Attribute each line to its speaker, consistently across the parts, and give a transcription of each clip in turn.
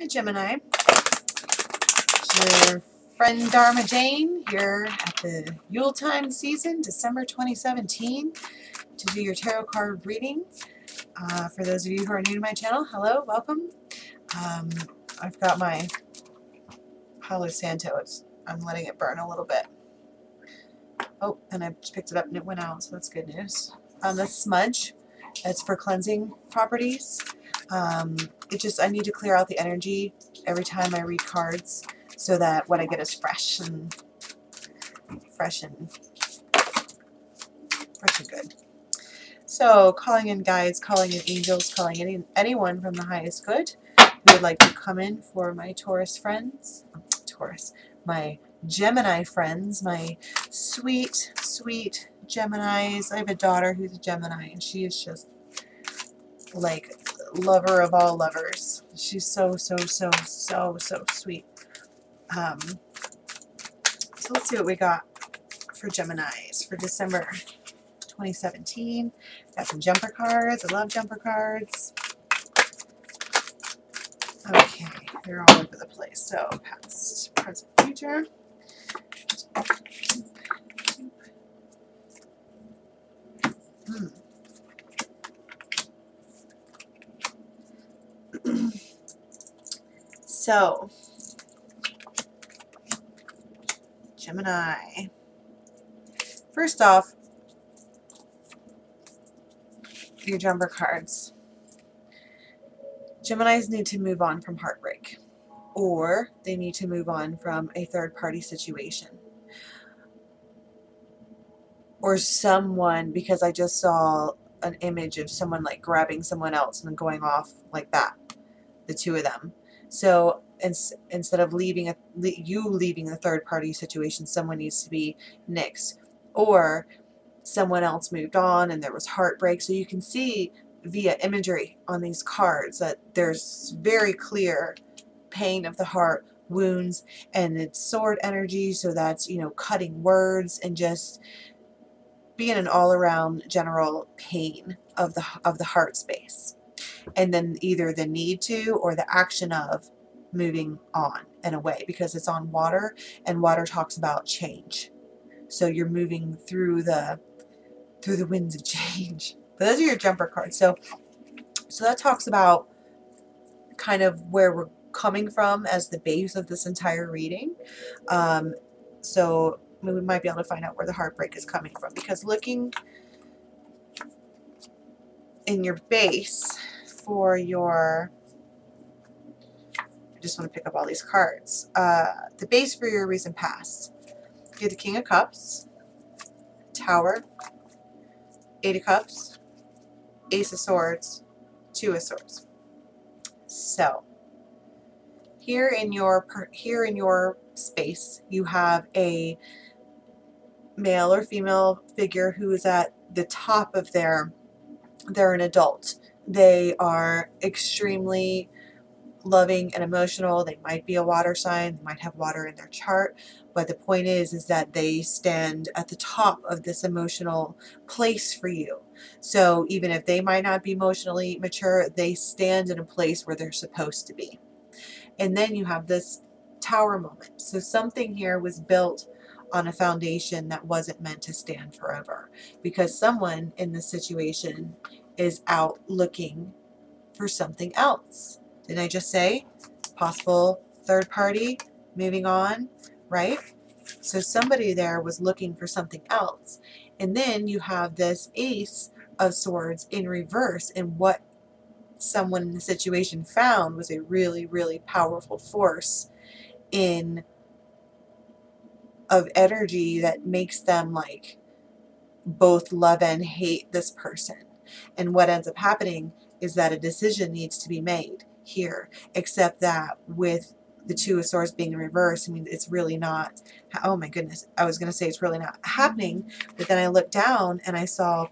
Speaker 1: Hi, Gemini. It's your friend Dharma Jane here at the Yuletime season, December 2017, to do your tarot card reading. For those of you who are new to my channel, hello, welcome. I've got my Palo Santo. I'm letting it burn a little bit. Oh, and I just picked it up and it went out, so that's good news. That's smudge. That's for cleansing properties. I need to clear out the energy every time I read cards so that what I get is fresh and good. So calling in guides, calling in angels, calling in anyone from the highest good who would like to come in for my my Gemini friends, my sweet, sweet Geminis. I have a daughter who's a Gemini, and she is just like lover of all lovers. She's so sweet. So let's see what we got for Geminis for December 2017. Got some jumper cards. I love jumper cards. Okay, they're all over the place. So past, present, future. So, Gemini. First off, your jumper cards. Geminis need to move on from heartbreak, or they need to move on from a third-party situation. Or someone, because I just saw an image of someone like grabbing someone else and then going off like that, the two of them. So instead of leaving you leaving the third-party situation, someone needs to be nixed. Or someone else moved on and there was heartbreak. So you can see via imagery on these cards that there's very clear pain of the heart, wounds, and it's sword energy. So that's, you know, cutting words and just being an all-around general pain of the heart space. And then either the need to or the action of moving on and away, because it's on water, and water talks about change. So you're moving through the winds of change. But those are your jumper cards. So that talks about kind of where we're coming from as the base of this entire reading. So we might be able to find out where the heartbreak is coming from, because looking in your base for your, I just want to pick up all these cards. The base for your recent past. You have the King of Cups, Tower, Eight of Cups, Ace of Swords, Two of Swords. So here in your space, you have a male or female figure who is at the top of they're an adult. They are extremely loving and emotional. They might be a water sign, they might have water in their chart, but the point is that they stand at the top of this emotional place for you. So even if they might not be emotionally mature, they stand in a place where they're supposed to be. And then you have this Tower moment. So something here was built on a foundation that wasn't meant to stand forever, because someone in this situation is out looking for something else. Didn't I just say possible third party, moving on, right? So somebody there was looking for something else. And then you have this Ace of Swords in reverse, and what someone in the situation found was a really, really powerful force of energy that makes them like both love and hate this person. And what ends up happening is that a decision needs to be made here, except that with the Two of Swords being in reverse, I mean, it's really not, oh my goodness, I was going to say it's really not happening, but then I looked down and I saw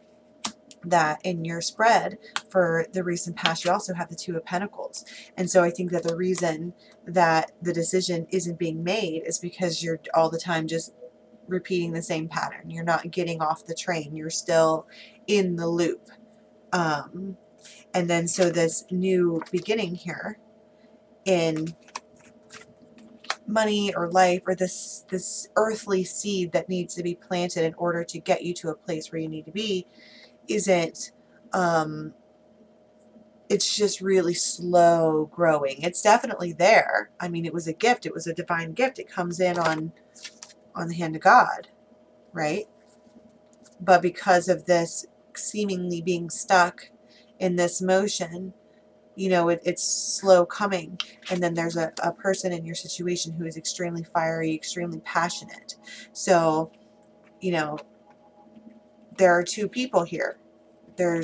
Speaker 1: that in your spread for the recent past, you also have the Two of Pentacles. And so I think that the reason that the decision isn't being made is because you're all the time just repeating the same pattern. You're not getting off the train. You're still in the loop. And then so this new beginning here in money or life, or this earthly seed that needs to be planted in order to get you to a place where you need to be, isn't, it's just really slow growing. It's definitely there. I mean, it was a gift. It was a divine gift. It comes in on the hand of God, right? But because of this seemingly being stuck in this motion, you know, it's slow coming. And then there's a person in your situation who is extremely fiery, extremely passionate. So, you know, there are two people here. They're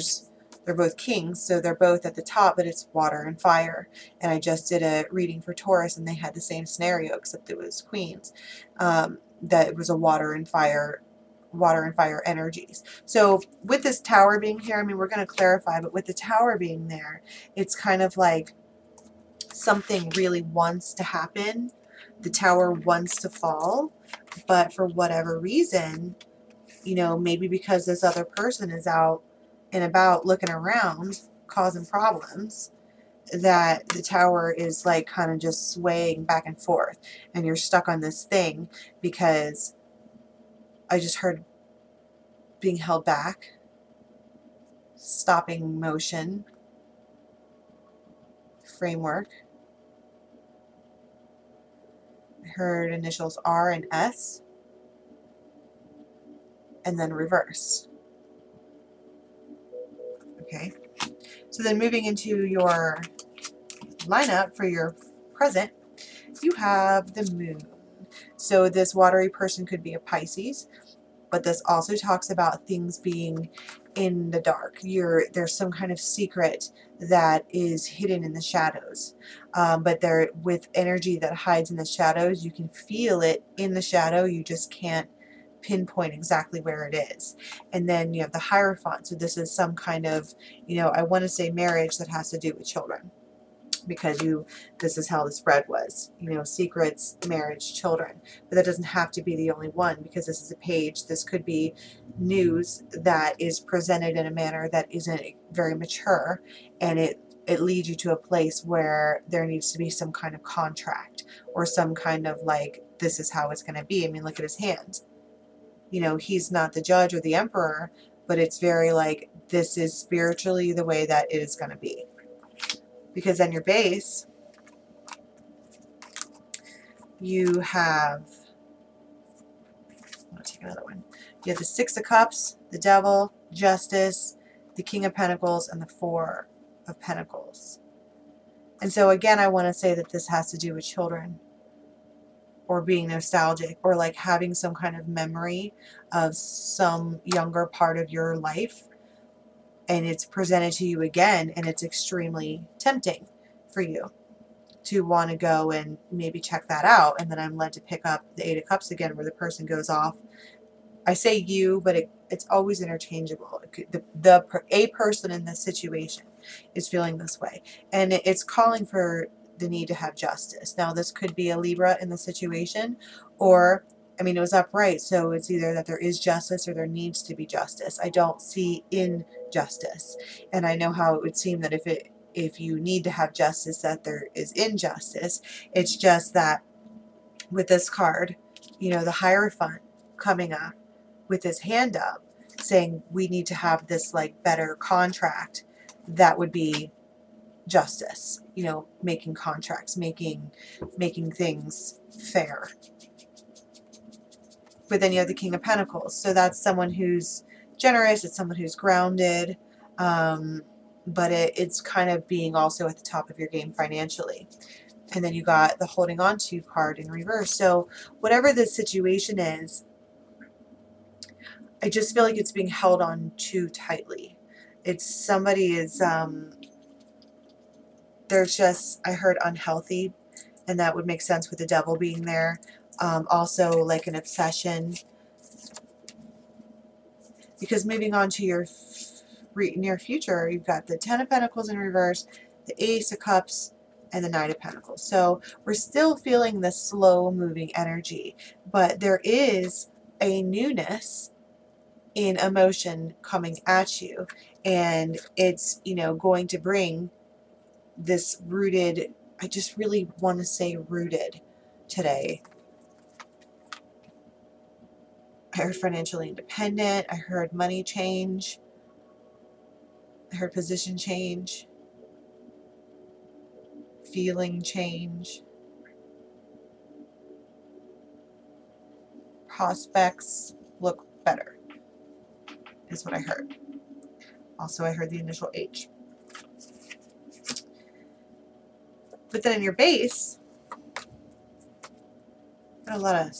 Speaker 1: both kings, so they're both at the top, but it's water and fire. And I just did a reading for Taurus, and they had the same scenario, except it was queens. That it was a water and fire energies. So with this tower being here, I mean, we're going to clarify, but with the tower being there, it's kind of like something really wants to happen. The tower wants to fall, but for whatever reason, you know, maybe because this other person is out and about looking around, causing problems, that the tower is like kind of just swaying back and forth, and you're stuck on this thing because I just heard being held back, stopping motion, framework. I heard initials R and S, and then reverse. Okay, so then moving into your lineup for your present, you have the moon. So this watery person could be a Pisces, but this also talks about things being in the dark. There's some kind of secret that is hidden in the shadows. But there, with energy that hides in the shadows, you can feel it in the shadow. You just can't pinpoint exactly where it is. And then you have the Hierophant. So this is some kind of, you know, I want to say marriage that has to do with children, because this is how the spread was, you know, secrets, marriage, children. But that doesn't have to be the only one, because this is a page. This could be news that is presented in a manner that isn't very mature, and it leads you to a place where there needs to be some kind of contract, or some kind of like, this is how it's going to be. I mean, look at his hands. You know, he's not the judge or the emperor, but it's very like, this is spiritually the way that it is going to be. Because then your base, you have, I'll take another one. You have the Six of Cups, the Devil, Justice, the King of Pentacles, and the Four of Pentacles. And so again, I want to say that this has to do with children, or being nostalgic, or like having some kind of memory of some younger part of your life, and it's presented to you again, and it's extremely tempting for you to want to go and maybe check that out. And then I'm led to pick up the Eight of Cups again, where the person goes off. I say you, but it's always interchangeable. A person in this situation is feeling this way, and it's calling for the need to have justice. Now, this could be a Libra in the situation, or, I mean, it was upright, so it's either that there is justice or there needs to be justice. I don't see injustice, and I know how it would seem that if you need to have justice, that there is injustice. It's just that with this card, you know, the Hierophant coming up with his hand up, saying we need to have this like better contract, that would be justice, you know, making contracts, making things fair. But then you have the King of Pentacles, so that's someone who's generous, it's someone who's grounded, but it's kind of being also at the top of your game financially. And then you got the holding on to card in reverse. So whatever this situation is, I just feel like it's being held on too tightly. It's somebody is, there's just, I heard unhealthy, and that would make sense with the Devil being there. Also like an obsession. Because moving on to your near future, you've got the Ten of Pentacles in reverse, the Ace of Cups, and the Knight of Pentacles. So we're still feeling the slow moving energy, but there is a newness in emotion coming at you, and it's, you know, going to bring this rooted I just really want to say rooted today. I heard financially independent. I heard money change. I heard position change. Feeling change. Prospects look better is what I heard. Also, I heard the initial H. But then in your base, got a lot of,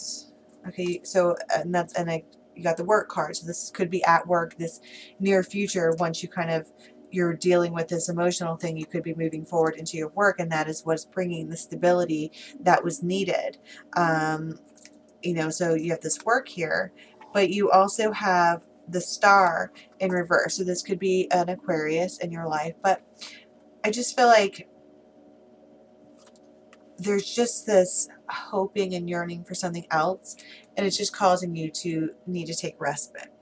Speaker 1: okay, so, you got the work card. So this could be at work, this near future, once you kind of, you're dealing with this emotional thing, you could be moving forward into your work, and that is what's bringing the stability that was needed. You know, so you have this work here, but you also have the star in reverse. So this could be an Aquarius in your life, but I just feel like there's just this hoping and yearning for something else, and it's just causing you to need to take respite.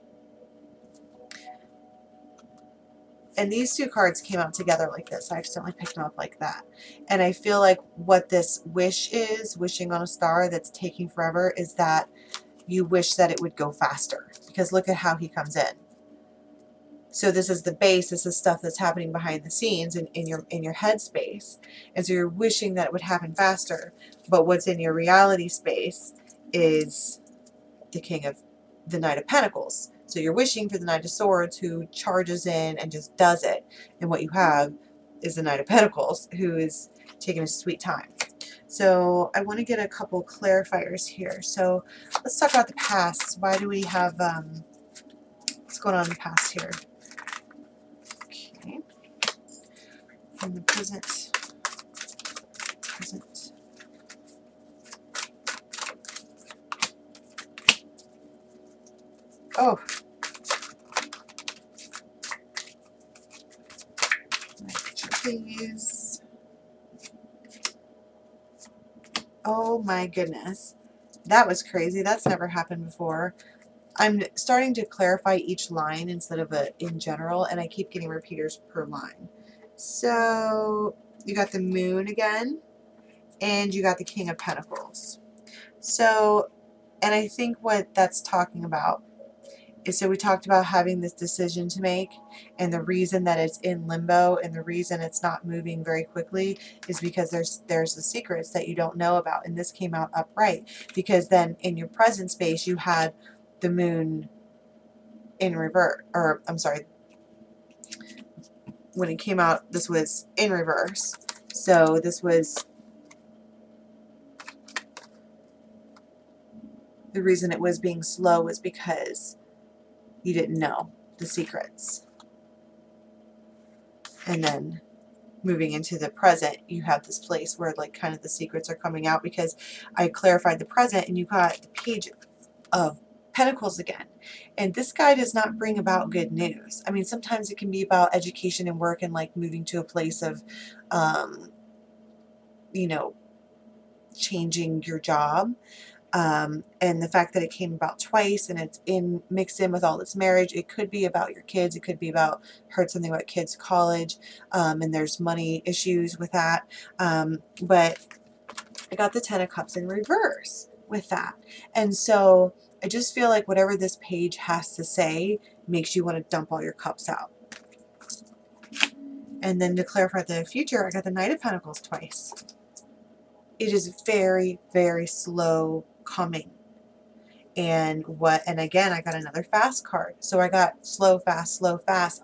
Speaker 1: And these two cards came out together like this. I accidentally picked them up like that. And I feel like what this wish is, wishing on a star that's taking forever, is that you wish that it would go faster. Because look at how he comes in. So this is the base. This is stuff that's happening behind the scenes in your head space. And so you're wishing that it would happen faster. But what's in your reality space is the Knight of Pentacles. So you're wishing for the Knight of Swords, who charges in and just does it. And what you have is the Knight of Pentacles, who is taking a sweet time. So I want to get a couple clarifiers here. So let's talk about the past. Why do we have, what's going on in the past here? Okay. In the present. Oh. Please. Oh my goodness. That was crazy. That's never happened before. I'm starting to clarify each line instead of in general, and I keep getting repeaters per line. So you got the Moon again, and you got the King of Pentacles. So, and I think what that's talking about is, so we talked about having this decision to make, and the reason that it's in limbo and the reason it's not moving very quickly is because there's the secrets that you don't know about, and this came out upright, because then in your present space you had the Moon in reverse, or I'm sorry, when it came out this was in reverse. So this was the reason it was being slow, was because you didn't know the secrets. And then moving into the present, you have this place where like kind of the secrets are coming out, because I clarified the present and you got the Page of Pentacles again. And this guy does not bring about good news. I mean, sometimes it can be about education and work and like moving to a place of, you know, changing your job. And the fact that it came about twice and it's mixed in with all this marriage, it could be about your kids. It could be about, heard something about kids' college, and there's money issues with that. But I got the Ten of Cups in reverse with that. And so I just feel like whatever this page has to say makes you want to dump all your cups out. And then to clarify the future, I got the Knight of Pentacles twice. It is very, very slow coming. And again, I got another fast card. So I got slow, fast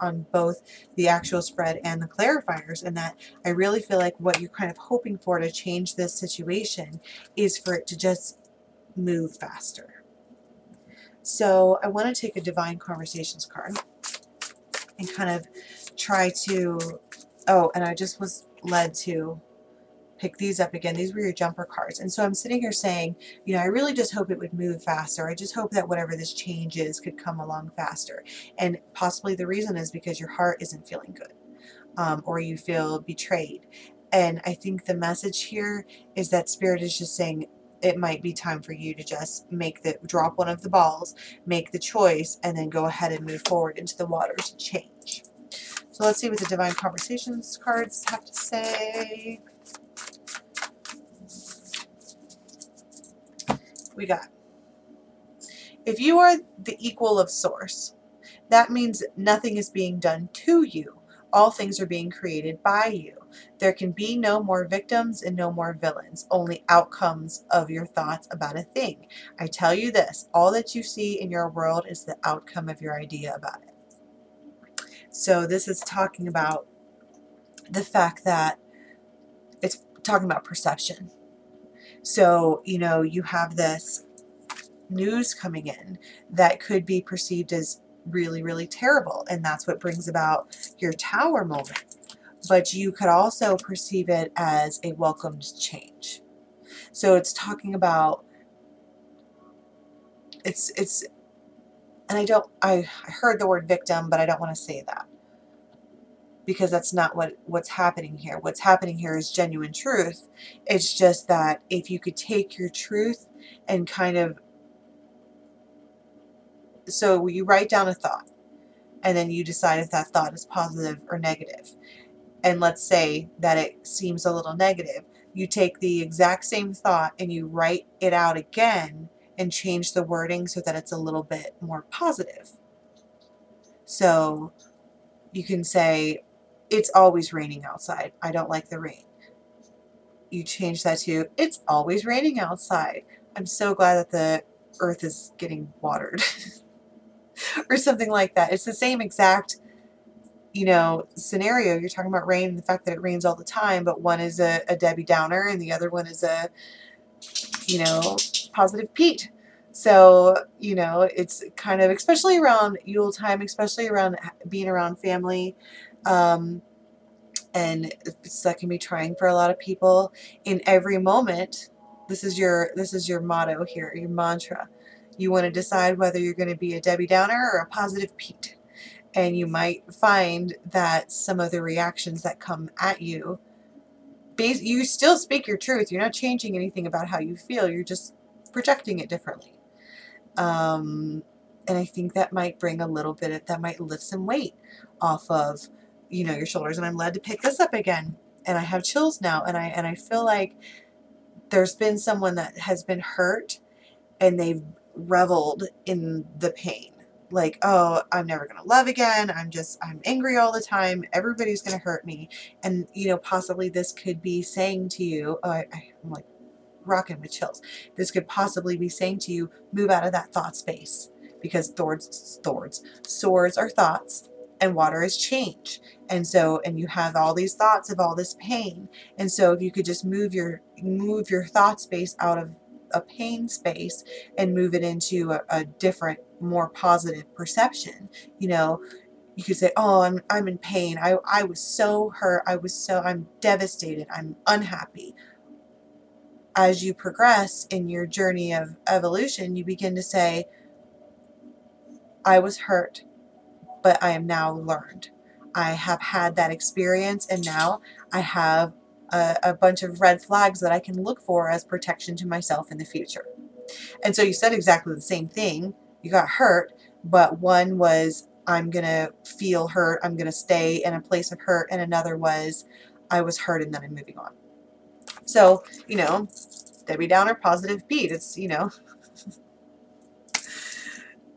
Speaker 1: on both the actual spread and the clarifiers, and that I really feel like what you're kind of hoping for to change this situation is for it to just move faster. So I want to take a Divine Conversations card and kind of try to, and I just was led to pick these up again. These were your jumper cards. And so I'm sitting here saying, you know, I really just hope it would move faster. I just hope that whatever this change is could come along faster. And possibly the reason is because your heart isn't feeling good, or you feel betrayed. And I think the message here is that Spirit is just saying it might be time for you to just drop one of the balls, make the choice, and then go ahead and move forward into the waters and change. So let's see what the Divine Conversations cards have to say. We got, if you are the equal of source, that means nothing is being done to you. All things are being created by you. There can be no more victims and no more villains, only outcomes of your thoughts about a thing. I tell you this, all that you see in your world is the outcome of your idea about it. So this is talking about the fact that it's talking about perception. So, you know, you have this news coming in that could be perceived as really, really terrible. And that's what brings about your tower moment. But you could also perceive it as a welcomed change. So it's talking about, it's, and I heard the word victim, but I don't want to say that, because that's not what's happening here. What's happening here is genuine truth. It's just that if you could take your truth and kind of, so you write down a thought, and then you decide if that thought is positive or negative. And let's say that it seems a little negative. You take the exact same thought and you write it out again and change the wording so that it's a little bit more positive. So you can say, it's always raining outside. I don't like the rain. You change that to, it's always raining outside. I'm so glad that the earth is getting watered. Or something like that. It's the same exact, you know, scenario. You're talking about rain and the fact that it rains all the time, but one is a Debbie Downer and the other one is a, you know, positive Pete. So, you know, it's kind of, especially around Yule time, especially around being around family, and that can be trying for a lot of people. In every moment, this is your motto here, your mantra. You want to decide whether you're going to be a Debbie Downer or a positive Pete. And you might find that some of the reactions that come at you, you still speak your truth. You're not changing anything about how you feel. You're just projecting it differently. And I think that might bring a little bit of, that might lift some weight off of, you know, your shoulders. And I'm led to pick this up again. And I have chills now. And I feel like there's been someone that has been hurt and they've reveled in the pain. Like, oh, I'm never going to love again. I'm angry all the time. Everybody's going to hurt me. And, you know, possibly this could be saying to you, oh, I'm like rocking with chills. This could possibly be saying to you, move out of that thought space, because swords are thoughts and water is change. And so, and you have all these thoughts of all this pain. And so if you could just move your thought space out of a pain space and move it into a different, more positive perception. You know, you could say, oh, I'm in pain. I was so hurt. I'm devastated. I'm unhappy. As you progress in your journey of evolution, you begin to say, I was hurt, but I am now learned. I have had that experience, and now I have a bunch of red flags that I can look for as protection to myself in the future. And so you said exactly the same thing. You got hurt, but one was, I'm going to feel hurt. I'm going to stay in a place of hurt. And another was, I was hurt and then I'm moving on. So, you know, Debbie Downer, positive Pete. It's, you know,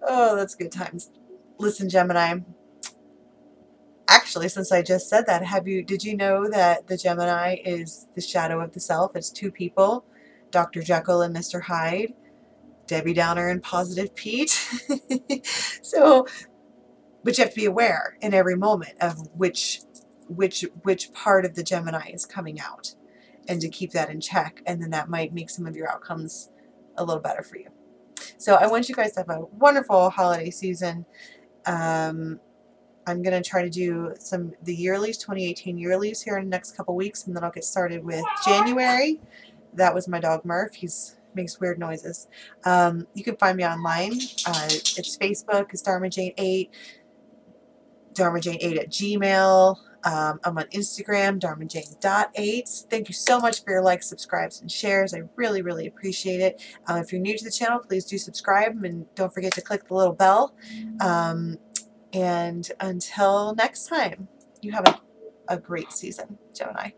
Speaker 1: oh, that's good times. Listen, Gemini. Actually, since I just said that, did you know that the Gemini is the shadow of the self? It's two people, Dr. Jekyll and Mr. Hyde, Debbie Downer and positive Pete. So, but you have to be aware in every moment of which part of the Gemini is coming out, and to keep that in check, and then that might make some of your outcomes a little better for you. So I want you guys to have a wonderful holiday season. I'm going to try to do the yearlies, 2018 yearlies here in the next couple weeks, and then I'll get started with January. That was my dog Murph. He's makes weird noises. You can find me online. It's Facebook. It's DharmaJane8. DharmaJane8 at Gmail. I'm on Instagram, dharmajane.8. Thank you so much for your likes, subscribes, and shares. I really, really appreciate it. If you're new to the channel, please do subscribe, and don't forget to click the little bell. And until next time, you have a great season, Gemini.